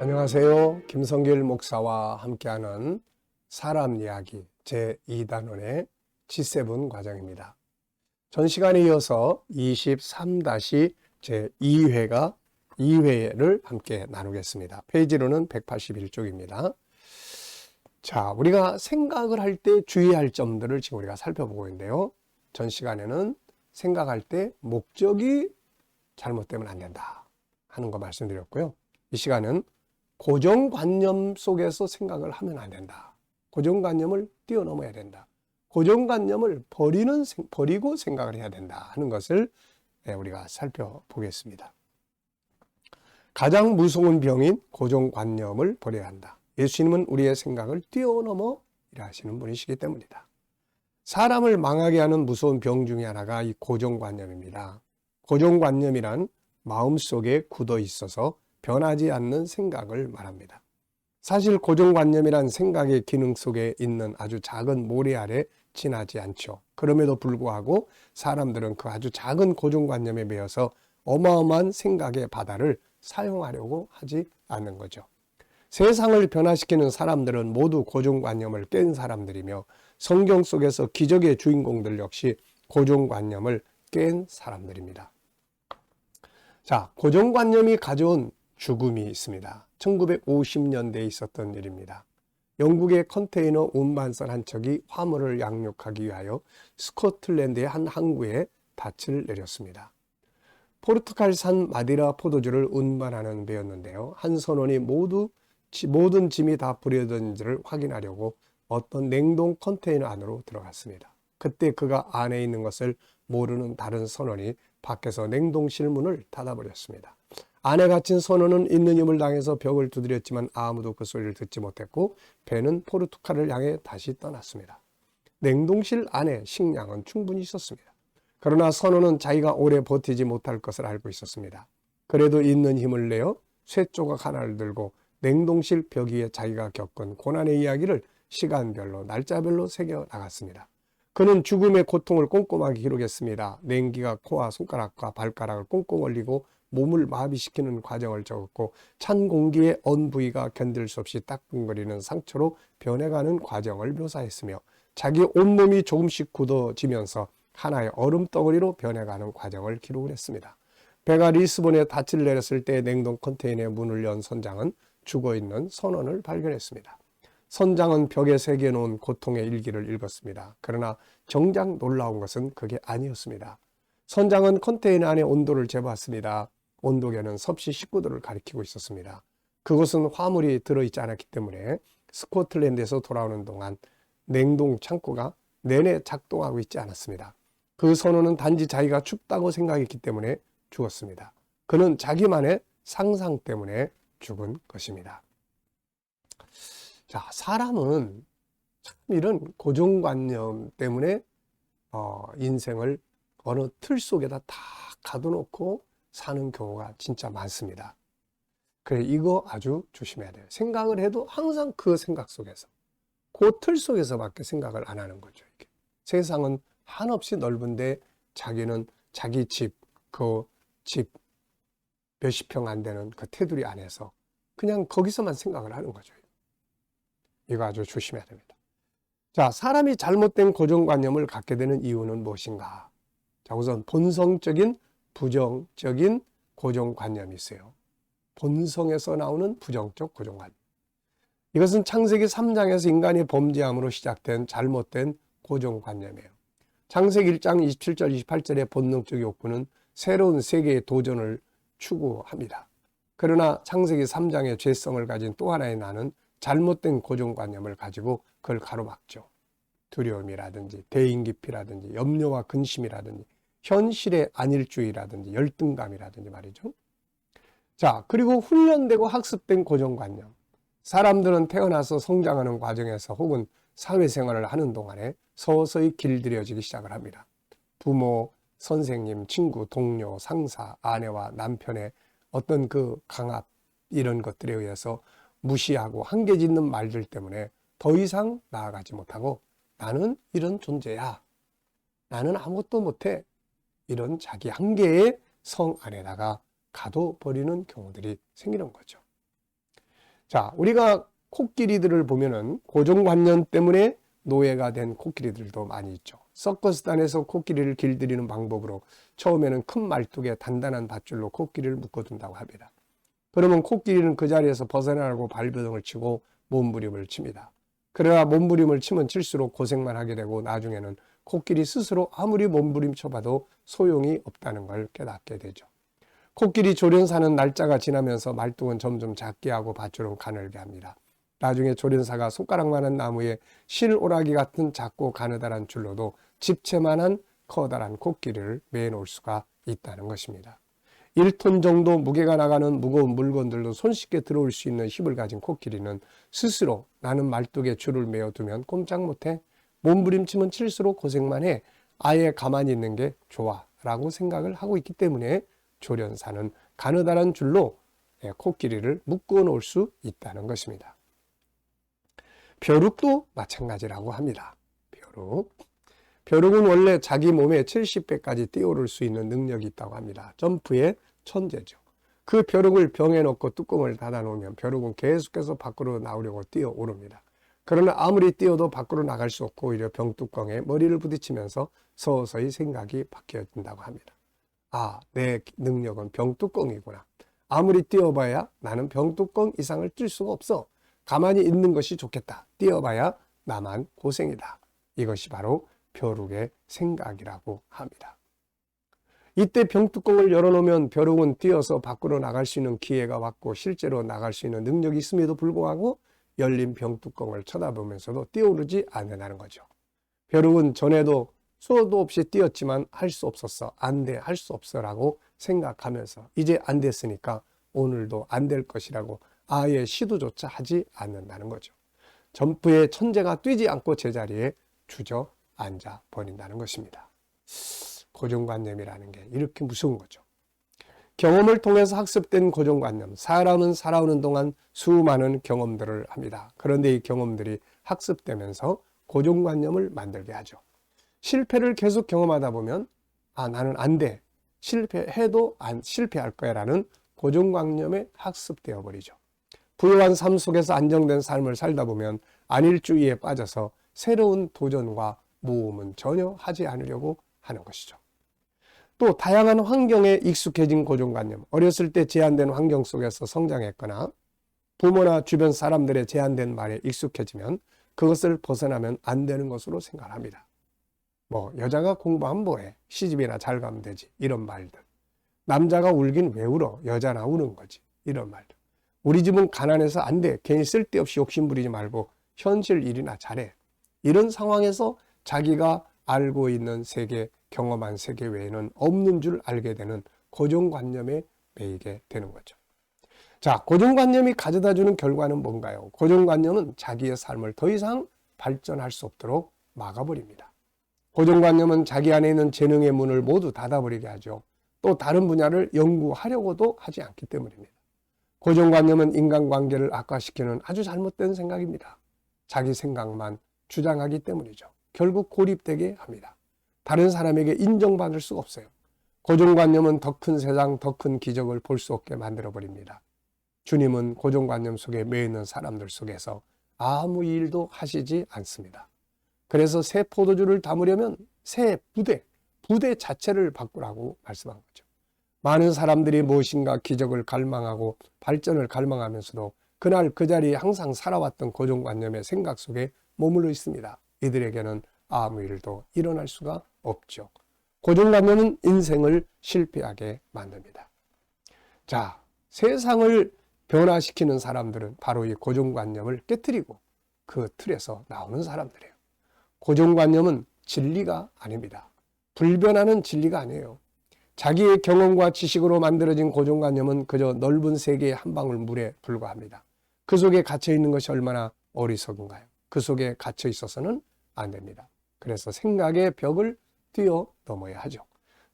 안녕하세요. 김성길 목사와 함께하는 사람 이야기 제2단원의 G7 과정입니다. 전 시간에 이어서 23-제2회가 2회를 함께 나누겠습니다. 페이지로는 181쪽입니다. 자, 우리가 생각을 할 때 주의할 점들을 지금 우리가 살펴보고 있는데요. 전 시간에는 생각할 때 목적이 잘못되면 안 된다 하는 거 말씀드렸고요. 이 시간은 고정관념 속에서 생각을 하면 안 된다. 고정관념을 뛰어넘어야 된다. 고정관념을 버리고 생각을 해야 된다 하는 것을 우리가 살펴보겠습니다. 가장 무서운 병인 고정관념을 버려야 한다. 예수님은 우리의 생각을 뛰어넘어 일하시는 분이시기 때문이다. 사람을 망하게 하는 무서운 병 중에 하나가 이 고정관념입니다. 고정관념이란 마음속에 굳어 있어서 변하지 않는 생각을 말합니다. 사실 고정관념이란 생각의 기능 속에 있는 아주 작은 모래 아래 지나지 않죠. 그럼에도 불구하고 사람들은 그 아주 작은 고정관념에 매여서 어마어마한 생각의 바다를 사용하려고 하지 않는 거죠. 세상을 변화시키는 사람들은 모두 고정관념을 깬 사람들이며 성경 속에서 기적의 주인공들 역시 고정관념을 깬 사람들입니다. 자, 고정관념이 가져온 죽음이 있습니다. 1950년대에 있었던 일입니다. 영국의 컨테이너 운반선 한 척이 화물을 양육하기 위하여 스코틀랜드의 한 항구에 닻을 내렸습니다. 포르투갈산 마디라 포도주를 운반하는 배였는데요. 한 선원이 모든 짐이 다 버려졌는지를 확인하려고 어떤 냉동 컨테이너 안으로 들어갔습니다. 그때 그가 안에 있는 것을 모르는 다른 선원이 밖에서 냉동실 문을 닫아버렸습니다. 안에 갇힌 선원은 있는 힘을 당해서 벽을 두드렸지만 아무도 그 소리를 듣지 못했고 배는 포르투갈을 향해 다시 떠났습니다. 냉동실 안에 식량은 충분히 있었습니다. 그러나 선원은 자기가 오래 버티지 못할 것을 알고 있었습니다. 그래도 있는 힘을 내어 쇠조각 하나를 들고 냉동실 벽 위에 자기가 겪은 고난의 이야기를 시간별로 날짜별로 새겨 나갔습니다. 그는 죽음의 고통을 꼼꼼하게 기록했습니다. 냉기가 코와 손가락과 발가락을 꽁꽁 얼리고 몸을 마비시키는 과정을 적었고 찬 공기에 언 부위가 견딜 수 없이 따끔거리는 상처로 변해가는 과정을 묘사했으며 자기 온몸이 조금씩 굳어지면서 하나의 얼음덩어리로 변해가는 과정을 기록을 했습니다. 배가 리스본에 닻을 내렸을 때 냉동 컨테이너의 문을 연 선장은 죽어있는 선원을 발견했습니다. 선장은 벽에 새겨놓은 고통의 일기를 읽었습니다. 그러나 정작 놀라운 것은 그게 아니었습니다. 선장은 컨테이너 안의 온도를 재봤습니다. 온도계는 섭씨 19도를 가리키고 있었습니다. 그것은 화물이 들어있지 않았기 때문에 스코틀랜드에서 돌아오는 동안 냉동 창고가 내내 작동하고 있지 않았습니다. 그 선원은 단지 자기가 춥다고 생각했기 때문에 죽었습니다. 그는 자기만의 상상 때문에 죽은 것입니다. 자, 사람은 참 이런 고정관념 때문에 인생을 어느 틀 속에다 다 가둬놓고 사는 경우가 진짜 많습니다. 그래, 이거 아주 조심해야 돼요. 생각을 해도 항상 그 생각 속에서, 그 틀 속에서밖에 생각을 안 하는 거죠. 이게. 세상은 한없이 넓은데 자기는 자기 집, 그 집 몇십 평 안 되는 그 테두리 안에서 그냥 거기서만 생각을 하는 거죠. 이거 아주 조심해야 됩니다. 자, 사람이 잘못된 고정관념을 갖게 되는 이유는 무엇인가? 자, 우선 본성적인 부정적인 고정관념이 있어요. 본성에서 나오는 부정적 고정관념. 이것은 창세기 3장에서 인간이 범죄함으로 시작된 잘못된 고정관념이에요. 창세기 1장 27절 28절의 본능적 욕구는 새로운 세계의 도전을 추구합니다. 그러나 창세기 3장의 죄성을 가진 또 하나의 나는 잘못된 고정관념을 가지고 그걸 가로막죠. 두려움이라든지 대인기피라든지 염려와 근심이라든지 현실의 안일주의라든지 열등감이라든지 말이죠. 자, 그리고 훈련되고 학습된 고정관념. 사람들은 태어나서 성장하는 과정에서 혹은 사회생활을 하는 동안에 서서히 길들여지기 시작을 합니다. 부모, 선생님, 친구, 동료, 상사, 아내와 남편의 어떤 그 강압 이런 것들에 의해서 무시하고 한계짓는 말들 때문에 더 이상 나아가지 못하고 나는 이런 존재야. 나는 아무것도 못해. 이런 자기 한계의 성 안에다가 가둬버리는 경우들이 생기는 거죠. 자, 우리가 코끼리들을 보면은 고정관념 때문에 노예가 된 코끼리들도 많이 있죠. 서커스단에서 코끼리를 길들이는 방법으로 처음에는 큰 말뚝에 단단한 밧줄로 코끼리를 묶어둔다고 합니다. 그러면 코끼리는 그 자리에서 벗어나려고 발버둥을 치고 몸부림을 칩니다. 그러나 몸부림을 치면 칠수록 고생만 하게 되고 나중에는 코끼리 스스로 아무리 몸부림 쳐봐도 소용이 없다는 걸 깨닫게 되죠. 코끼리 조련사는 날짜가 지나면서 말뚝은 점점 작게 하고 밧줄은 가늘게 합니다. 나중에 조련사가 손가락만한 나무에 실오라기 같은 작고 가느다란 줄로도 집채만한 커다란 코끼리를 매놓을 수가 있다는 것입니다. 1톤 정도 무게가 나가는 무거운 물건들도 손쉽게 들어올 수 있는 힘을 가진 코끼리는 스스로 나는 말뚝에 줄을 메어두면 꼼짝 못해, 몸부림치면 칠수록 고생만 해, 아예 가만히 있는 게 좋아 라고 생각을 하고 있기 때문에 조련사는 가느다란 줄로 코끼리를 묶어 놓을 수 있다는 것입니다. 벼룩도 마찬가지라고 합니다. 벼룩은 원래 자기 몸의 70배까지 뛰어오를 수 있는 능력이 있다고 합니다. 점프의 천재죠. 그 벼룩을 병에 넣고 뚜껑을 닫아 놓으면 벼룩은 계속해서 밖으로 나오려고 뛰어오릅니다. 그러나 아무리 뛰어도 밖으로 나갈 수 없고 오히려 병뚜껑에 머리를 부딪히면서 서서히 생각이 바뀌어진다고 합니다. 아, 내 능력은 병뚜껑이구나. 아무리 뛰어봐야 나는 병뚜껑 이상을 뛸 수가 없어. 가만히 있는 것이 좋겠다. 뛰어봐야 나만 고생이다. 이것이 바로 벼룩의 생각이라고 합니다. 이때 병뚜껑을 열어놓으면 벼룩은 뛰어서 밖으로 나갈 수 있는 기회가 왔고 실제로 나갈 수 있는 능력이 있음에도 불구하고 열린 병뚜껑을 쳐다보면서도 뛰어오르지 않는다는 거죠. 벼룩은 전에도 수도 없이 뛰었지만 할 수 없었어. 안 돼. 할 수 없어 라고 생각하면서 이제 안 됐으니까 오늘도 안 될 것이라고 아예 시도조차 하지 않는다는 거죠. 점프의 천재가 뛰지 않고 제자리에 주저앉아 버린다는 것입니다. 고정관념이라는 게 이렇게 무서운 거죠. 경험을 통해서 학습된 고정관념, 사람은 살아오는 동안 수많은 경험들을 합니다. 그런데 이 경험들이 학습되면서 고정관념을 만들게 하죠. 실패를 계속 경험하다 보면 아, 나는 안 돼. 실패해도 실패할 거야 라는 고정관념에 학습되어 버리죠. 부유한 삶 속에서 안정된 삶을 살다 보면 안일주의에 빠져서 새로운 도전과 모험은 전혀 하지 않으려고 하는 것이죠. 또 다양한 환경에 익숙해진 고정관념, 어렸을 때 제한된 환경 속에서 성장했거나 부모나 주변 사람들의 제한된 말에 익숙해지면 그것을 벗어나면 안 되는 것으로 생각합니다. 여자가 공부하면 뭐해? 시집이나 잘 가면 되지. 이런 말들. 남자가 울긴 왜 울어? 여자나 우는 거지. 이런 말들. 우리 집은 가난해서 안 돼. 괜히 쓸데없이 욕심 부리지 말고 현실 일이나 잘해. 이런 상황에서 자기가 알고 있는 세계, 경험한 세계 외에는 없는 줄 알게 되는 고정관념에 매이게 되는 거죠. 자, 고정관념이 가져다주는 결과는 뭔가요? 고정관념은 자기의 삶을 더 이상 발전할 수 없도록 막아버립니다. 고정관념은 자기 안에 있는 재능의 문을 모두 닫아버리게 하죠. 또 다른 분야를 연구하려고도 하지 않기 때문입니다. 고정관념은 인간관계를 악화시키는 아주 잘못된 생각입니다. 자기 생각만 주장하기 때문이죠. 결국 고립되게 합니다. 다른 사람에게 인정받을 수가 없어요. 고정관념은 더 큰 세상, 더 큰 기적을 볼 수 없게 만들어버립니다. 주님은 고정관념 속에 매이는 사람들 속에서 아무 일도 하시지 않습니다. 그래서 새 포도주를 담으려면 새 부대 자체를 바꾸라고 말씀한 거죠. 많은 사람들이 무엇인가 기적을 갈망하고 발전을 갈망하면서도 그날 그 자리에 항상 살아왔던 고정관념의 생각 속에 머물러 있습니다. 이들에게는 아무 일도 일어날 수가 없죠. 고정관념은 인생을 실패하게 만듭니다. 자, 세상을 변화시키는 사람들은 바로 이 고정관념을 깨트리고 그 틀에서 나오는 사람들이에요. 고정관념은 진리가 아닙니다. 불변하는 진리가 아니에요. 자기의 경험과 지식으로 만들어진 고정관념은 그저 넓은 세계의 한 방울 물에 불과합니다. 그 속에 갇혀 있는 것이 얼마나 어리석은가요? 그 속에 갇혀 있어서는 안 됩니다. 그래서 생각의 벽을 뛰어넘어야 하죠.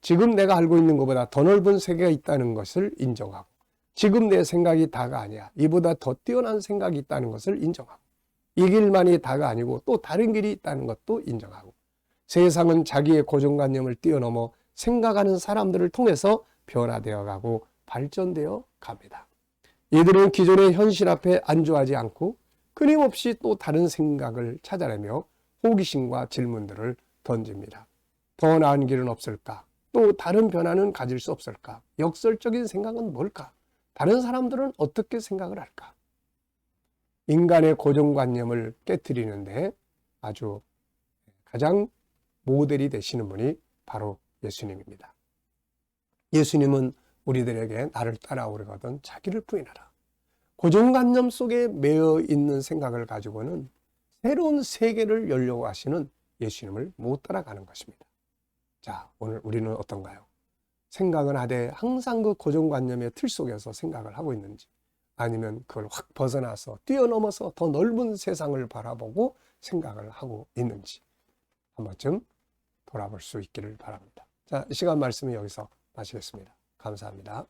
지금 내가 알고 있는 것보다 더 넓은 세계가 있다는 것을 인정하고, 지금 내 생각이 다가 아니야, 이보다 더 뛰어난 생각이 있다는 것을 인정하고, 이 길만이 다가 아니고 또 다른 길이 있다는 것도 인정하고, 세상은 자기의 고정관념을 뛰어넘어 생각하는 사람들을 통해서 변화되어 가고 발전되어 갑니다. 이들은 기존의 현실 앞에 안주하지 않고 끊임없이 또 다른 생각을 찾아내며 호기심과 질문들을 던집니다. 더 나은 길은 없을까? 또 다른 변화는 가질 수 없을까? 역설적인 생각은 뭘까? 다른 사람들은 어떻게 생각을 할까? 인간의 고정관념을 깨뜨리는데 아주 가장 모델이 되시는 분이 바로 예수님입니다. 예수님은 우리들에게 나를 따라오려거든 자기를 부인하라. 고정관념 속에 매여 있는 생각을 가지고는 새로운 세계를 열려고 하시는 예수님을 못 따라가는 것입니다. 자, 오늘 우리는 어떤가요? 생각은 하되 항상 그 고정관념의 틀 속에서 생각을 하고 있는지, 아니면 그걸 확 벗어나서 뛰어넘어서 더 넓은 세상을 바라보고 생각을 하고 있는지 한 번쯤 돌아볼 수 있기를 바랍니다. 자, 이 시간 말씀은 여기서 마치겠습니다. 감사합니다.